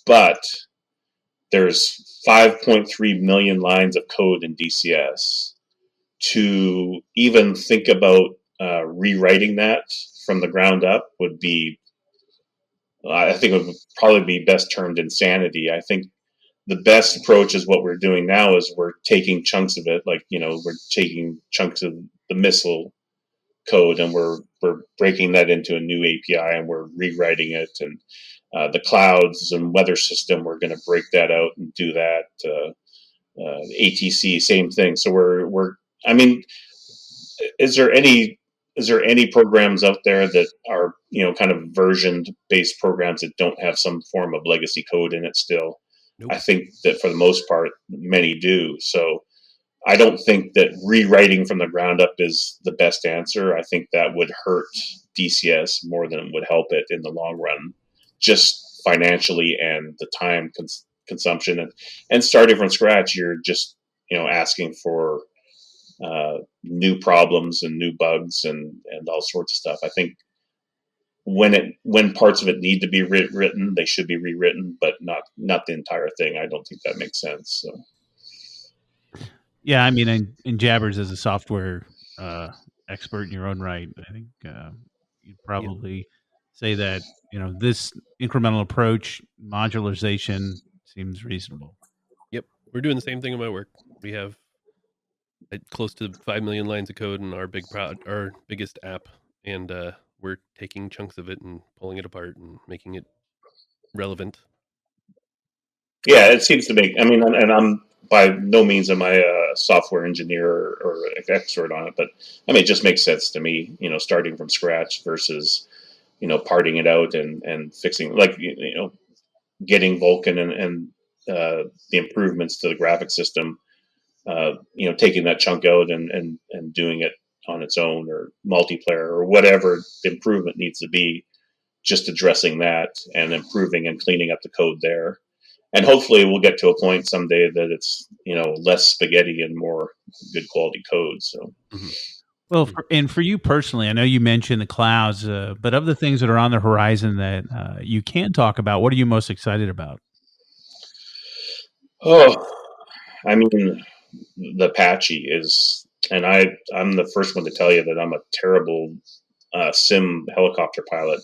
but there's 5.3 million lines of code in DCS. To even think about rewriting that from the ground up would be, I think it would probably be best termed insanity. I think the best approach is what we're doing now is we're taking chunks of it, like we're taking chunks of the missile code and we're breaking that into a new API and we're rewriting it, and the clouds and weather system, we're going to break that out and do that. ATC, same thing. So we're I mean, is there any programs out there that are kind of versioned based programs that don't have some form of legacy code in it still? Nope. I think that for the most part many do. So I don't think that rewriting from the ground up is the best answer. I think that would hurt DCS more than it would help it in the long run, just financially and the time consumption. And starting from scratch, you're just asking for new problems and new bugs and all sorts of stuff. I think when parts of it need to be rewritten, they should be rewritten, but not the entire thing. I don't think that makes sense. So. Yeah, I mean, in Jabbers as a software expert in your own right, I think you'd probably say that this incremental approach, modularization, seems reasonable. Yep. We're doing the same thing in my work. We have close to 5 million lines of code in our biggest app, and we're taking chunks of it and pulling it apart and making it relevant. Yeah, it seems to make. I mean, and I'm by no means am I a software engineer or expert on it, but I mean, it just makes sense to me. Starting from scratch versus parting it out and fixing, like getting Vulkan and the improvements to the graphic system. Taking that chunk out and doing it on its own or multiplayer or whatever the improvement needs to be just addressing that and improving and cleaning up the code there. And hopefully we'll get to a point someday that it's, less spaghetti and more good quality code. So Well, for you personally, I know you mentioned the clouds, but of the things that are on the horizon that you can talk about, what are you most excited about? oh, I mean, the Apache is, and I'm the first one to tell you that I'm a terrible sim helicopter pilot,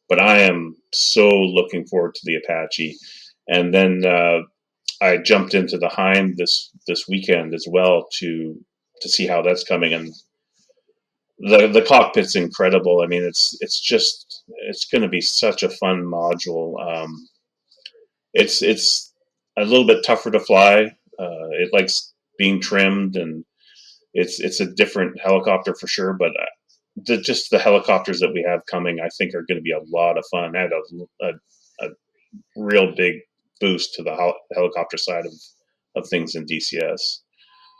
but I am so looking forward to the Apache. And then I jumped into the Hind this weekend as well to see how that's coming, and the cockpit's incredible. I mean, it's going to be such a fun module. It's a little bit tougher to fly. It likes being trimmed, and it's a different helicopter for sure. But just the helicopters that we have coming, I think, are going to be a lot of fun. Add a real big boost to the helicopter side of things in DCS.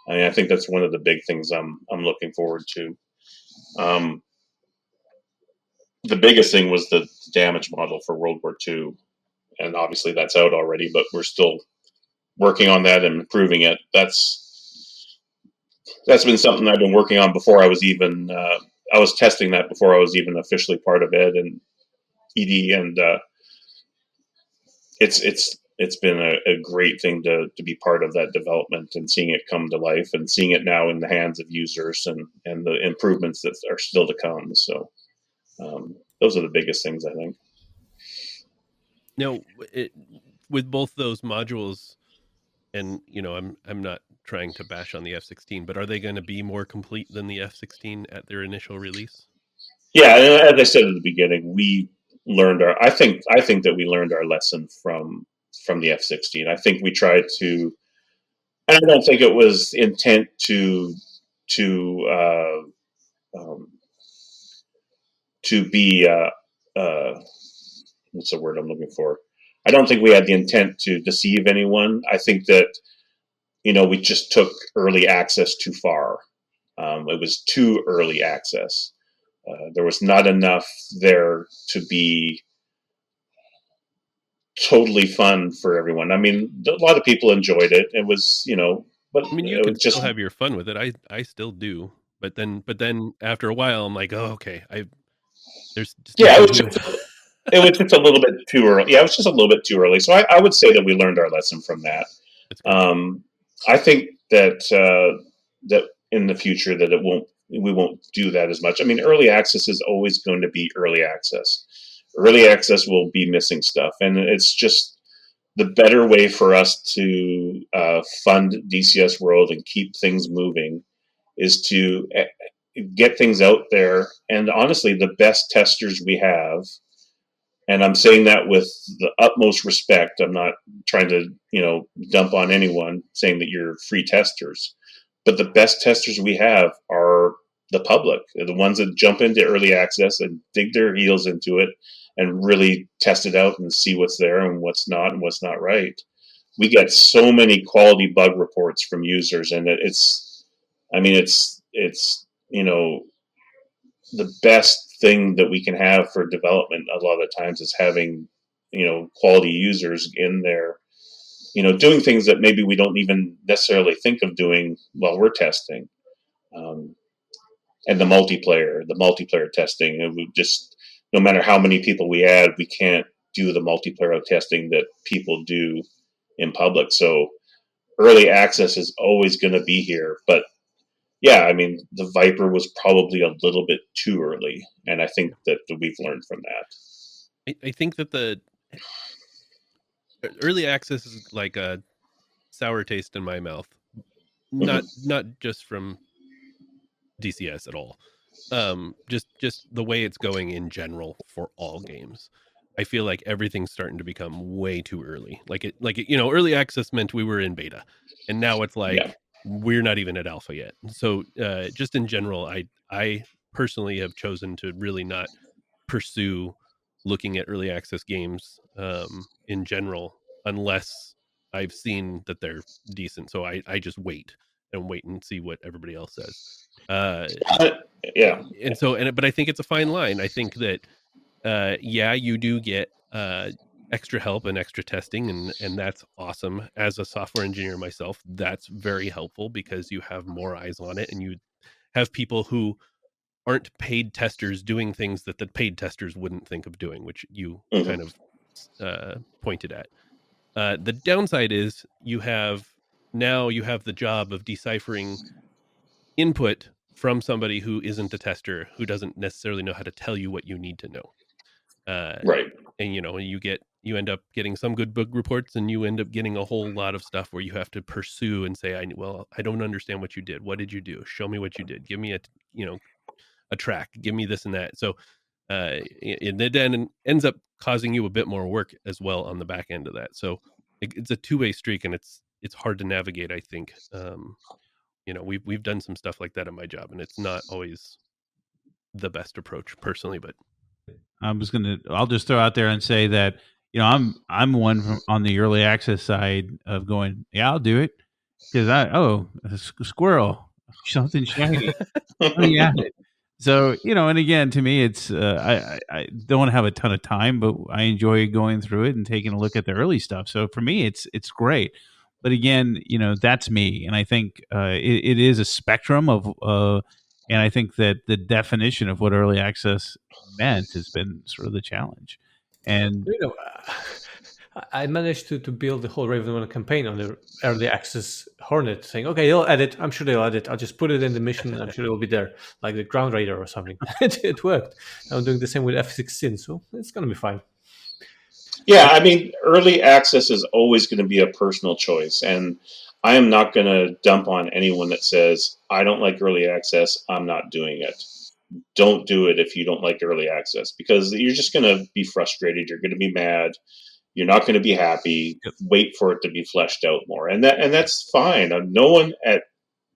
I mean, I think that's one of the big things I'm looking forward to. Um, the biggest thing was the damage model for World War II, and obviously that's out already, but we're still working on that and improving it. That's been something I've been working on before I was even I was testing that before I was even officially part of Ed and ED, and it's been a great thing to be part of that development and seeing it come to life and seeing it now in the hands of users and the improvements that are still to come. So those are the biggest things, I think. Now, with both those modules, and I'm not trying to bash on the F-16, but are they going to be more complete than the F-16 at their initial release? Yeah, as I said at the beginning, we learned our. I think that we learned our lesson from the F-16. I think we tried to. I don't think it was intent to um, to be what's the word I'm looking for? I don't think we had the intent to deceive anyone. I think that we just took early access too far. It was too early access. There was not enough there to be totally fun for everyone. I mean, a lot of people enjoyed it. It was, but I mean, you it can was still just, have your fun with it. I still do, but then after a while, I'm like, oh, okay, there's just yeah, nothing to it. it was just a little bit too early. Yeah, it was just a little bit too early. So I would say that we learned our lesson from that. That's good. I think that that in the future that we won't do that as much. I mean, early access is always going to be early access. Early access will be missing stuff, and it's just the better way for us to fund DCS World and keep things moving is to get things out there. And honestly, the best testers we have, and I'm saying that with the utmost respect. I'm not trying to, dump on anyone saying that you're free testers, but the best testers we have are the public, the ones that jump into early access and dig their heels into it and really test it out and see what's there and what's not right. We get so many quality bug reports from users, and I mean, it's the best thing that we can have for development a lot of the times is having quality users in there doing things that maybe we don't even necessarily think of doing while we're testing. um, and the multiplayer testing, and we just, no matter how many people we add, we can't do the multiplayer testing that people do in public. So early access is always going to be here, but yeah, I mean, the Viper was probably a little bit too early, and I think that we've learned from that. I think that the early access is like a sour taste in my mouth. Not Mm-hmm. not just from DCS at all. Just the way it's going in general for all games. I feel like everything's starting to become way too early. Early access meant we were in beta, and now it's Yeah. like we're not even at alpha yet. So, just in general, I personally have chosen to really not pursue looking at early access games in general unless I've seen that they're decent. So I just wait and see what everybody else says. Uh, Yeah. but I think it's a fine line. I think that yeah, you do get extra help and extra testing, and that's awesome. As a software engineer myself, that's very helpful because you have more eyes on it, and you have people who aren't paid testers doing things that the paid testers wouldn't think of doing, which you Hmm. kind of pointed at. The downside is now you have the job of deciphering input from somebody who isn't a tester, who doesn't necessarily know how to tell you what you need to know. Uh, Right. and you end up getting some good bug reports, and you end up getting a whole lot of stuff where you have to pursue and say, I don't understand what you did. What did you do? Show me what you did. Give me a track. Give me this and that. So it then ends up causing you a bit more work as well on the back end of that. So it's a two-way streak, and it's hard to navigate, I think. We've done some stuff like that in my job, and it's not always the best approach personally, but I'll just throw out there and say that, I'm one from on the early access side of going, yeah, I'll do it because a squirrel, something shiny. Oh yeah. So, and again, to me, it's I don't have a ton of time, but I enjoy going through it and taking a look at the early stuff. So for me, it's great. But again, that's me, and I think it is a spectrum of, and I think that the definition of what early access meant has been sort of the challenge. And You know, I managed to build the whole Raven 1 campaign on the early access Hornet, saying, okay, they'll edit. I'm sure they'll edit. I'll just put it in the mission. I'm sure it will be there, like the Ground Raider or something. It worked. I'm doing the same with F-16, so it's going to be fine. Yeah, I mean, early access is always going to be a personal choice, and I am not going to dump on anyone that says I don't like early access. I'm not doing it. Don't do it if you don't like early access, because you're just going to be frustrated. You're going to be mad. You're not going to be happy. Yep. Wait for it to be fleshed out more, and that's fine. No one at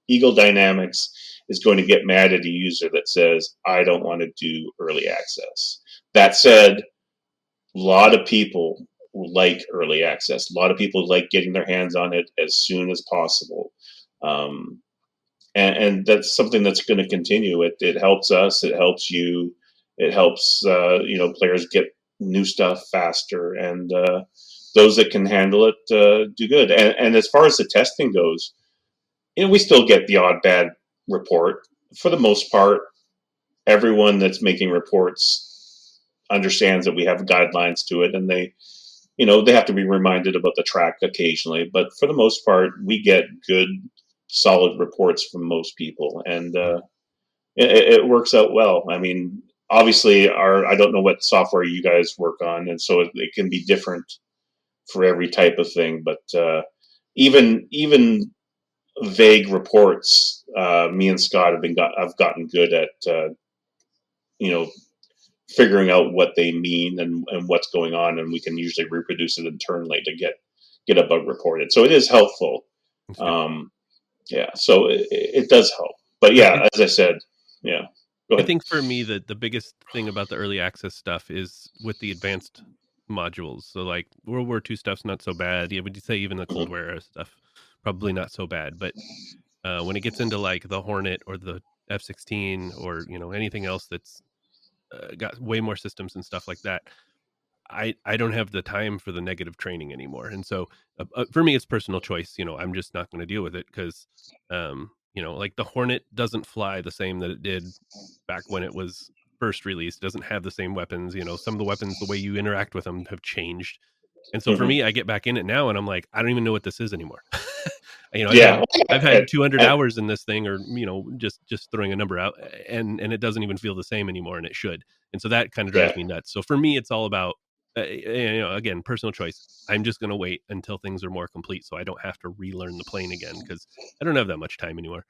Eagle Dynamics is going to get mad at a user that says I don't want to do early access. That said, a lot of people like early access. A lot of people like getting their hands on it as soon as possible. Um, and that's something that's going to continue. It helps us. It helps you. It helps players get new stuff faster, and those that can handle it do good. And as far as the testing goes, we still get the odd bad report. For the most part, everyone that's making reports understands that we have guidelines to it, and they have to be reminded about the track occasionally. But for the most part, we get good, solid reports from most people, and it works out well. I mean, obviously, I don't know what software you guys work on, and so it can be different for every type of thing. But even vague reports, me and Scott I've gotten good at you know figuring out what they mean and what's going on, and we can usually reproduce it internally to get a bug reported. So it is helpful. it's good. Yeah, so it does help. But yeah, as I said, yeah. Go I ahead. think for me the biggest thing about the early access stuff is with the advanced modules. So like World War II stuff's not so bad. Yeah, would you say even the Cold Mhm. War era stuff probably not so bad. But when it gets into like the Hornet or the F-16 or anything else that's got way more systems and stuff like that, I don't have the time for the negative training anymore. And so for me, it's personal choice. I'm just not going to deal with it because, like the Hornet doesn't fly the same that it did back when it was first released. It doesn't have the same weapons. Some of the weapons, the way you interact with them have changed. And so for Mhm. me, I get back in it now and I'm like, I don't even know what this is anymore. I've Yeah, had I've and, had 200 and hours in this thing, or just throwing a number out, and it doesn't even feel the same anymore, and it should. And so that kind of yeah, drives me nuts. So for me, it's all about again, personal choice. I'm just going to wait until things are more complete, so I don't have to relearn the plane again because I don't have that much time anymore.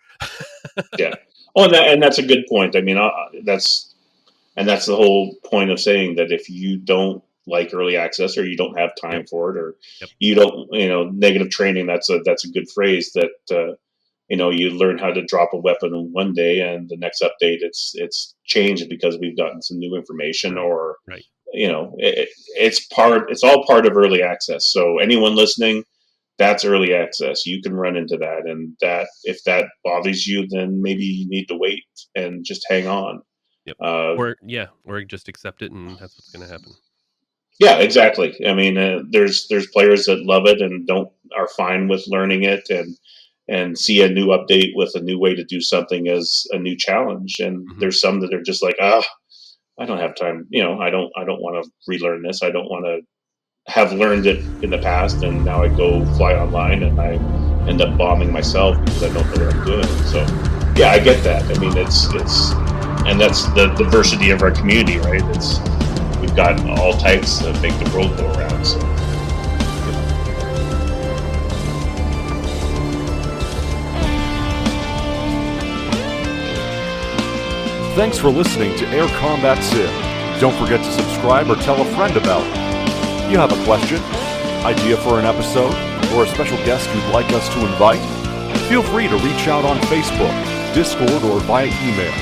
yeah. Oh, and that's a good point. I mean, that's the whole point of saying that if you don't like early access, or you don't have Yep. time for it, or Yep. you don't, negative training. That's a good phrase. That you learn how to drop a weapon in one day, and the next update it's changed because we've gotten some new information, Right. or Right. it's all part of early access. So anyone listening, that's early access. You can run into that, and that if that bothers you, then maybe you need to wait and just hang on. Yep. Uh, Or just accept it, and that's what's going to happen. yeah, exactly. I mean, there's players that love it and are fine with learning it and see a new update with a new way to do something as a new challenge. And Mhm. there's some that are just like, I don't have time. I don't want to relearn this. I don't want to have learned it in the past, and now I go fly online and I end up bombing myself because I don't know what I'm doing. So, yeah, I get that. I mean, and that's the diversity of our community, right? We've got all types that make the world go around. So. Thanks for listening to Air Combat Sim. Don't forget to subscribe or tell a friend about it. You have a question, idea for an episode, or a special guest you'd like us to invite? Feel free to reach out on Facebook, Discord, or via email.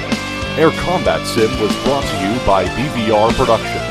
Air Combat Sim was brought to you by BVR Productions.